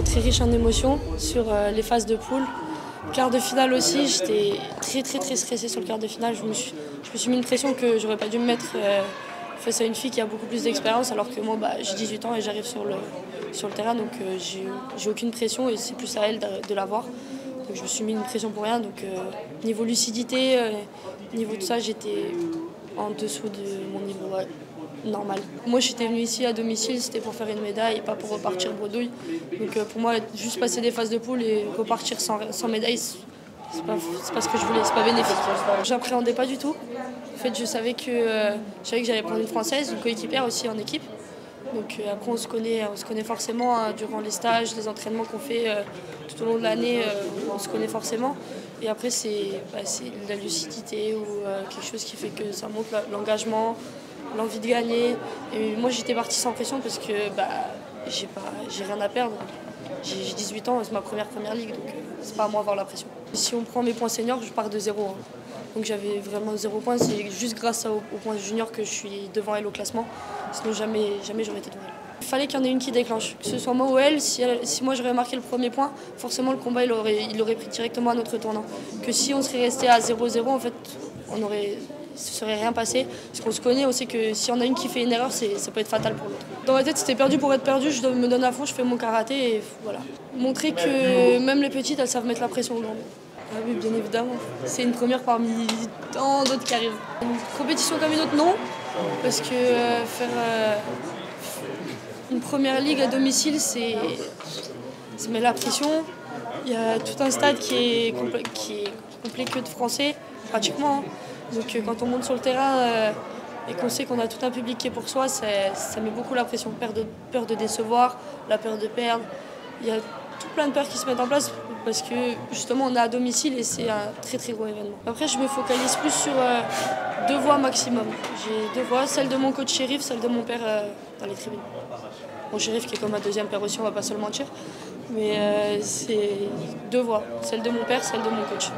très riche en émotions sur les phases de poule. Quart de finale aussi, j'étais très stressée sur le quart de finale. Je me suis mis une pression que j'aurais pas dû me mettre face à une fille qui a beaucoup plus d'expérience, alors que moi j'ai 18 ans et j'arrive sur le terrain, donc j'ai aucune pression et c'est plus à elle de l'avoir. Donc je me suis mis une pression pour rien. Donc niveau lucidité, niveau de ça, j'étais en dessous de mon niveau normal. Moi j'étais venue ici à domicile, c'était pour faire une médaille et pas pour repartir bredouille. Donc pour moi, juste passer des phases de poule et repartir sans médaille, c'est pas ce que je voulais, c'est pas bénéfique. J'appréhendais pas du tout. En fait, je savais que j'allais prendre une Française, une coéquipière aussi en équipe. Donc après, on se connaît forcément durant les stages, les entraînements qu'on fait tout au long de l'année, on se connaît forcément. Et après, c'est la lucidité ou quelque chose qui fait que ça montre l'engagement, l'envie de gagner. Et moi, j'étais partie sans pression parce que j'ai rien à perdre. J'ai 18 ans, c'est ma première ligue, donc c'est pas à moi d'avoir la pression. Si on prend mes points seniors, je pars de zéro. Hein. Donc j'avais vraiment 0 points. C'est juste grâce aux points juniors que je suis devant elle au classement. Sinon jamais j'aurais été devant elle. Il fallait qu'il y en ait une qui déclenche. Que ce soit moi ou elle, si moi j'aurais marqué le premier point, forcément le combat il aurait pris directement à notre tournant. Que si on serait resté à 0-0, en fait, il ne se serait rien passé. Parce qu'on se connaît, on sait que si on a une qui fait une erreur, ça peut être fatal pour l'autre. Dans ma tête, c'était perdu pour être perdu, je me donne à fond, je fais mon karaté et voilà. Montrer que même les petites, elles savent mettre la pression aux grandes. Ah oui, bien évidemment. C'est une première parmi tant d'autres qui arrivent. Une compétition comme une autre, non. Parce que faire une première ligue à domicile, c'est mettre la pression. Il y a tout un stade qui est complet que de Français, pratiquement. Donc quand on monte sur le terrain et qu'on sait qu'on a tout un public qui est pour soi, ça met beaucoup la pression. Peur de décevoir, la peur de perdre. Il y a tout plein de peurs qui se mettent en place parce que justement on est à domicile et c'est un très gros événement. Après je me focalise plus sur 2 voix maximum. J'ai 2 voix, celle de mon coach Chérif, celle de mon père dans les tribunes. Mon Chérif qui est comme ma deuxième père aussi, on va pas se le mentir. Mais c'est 2 voix, celle de mon père, celle de mon coach.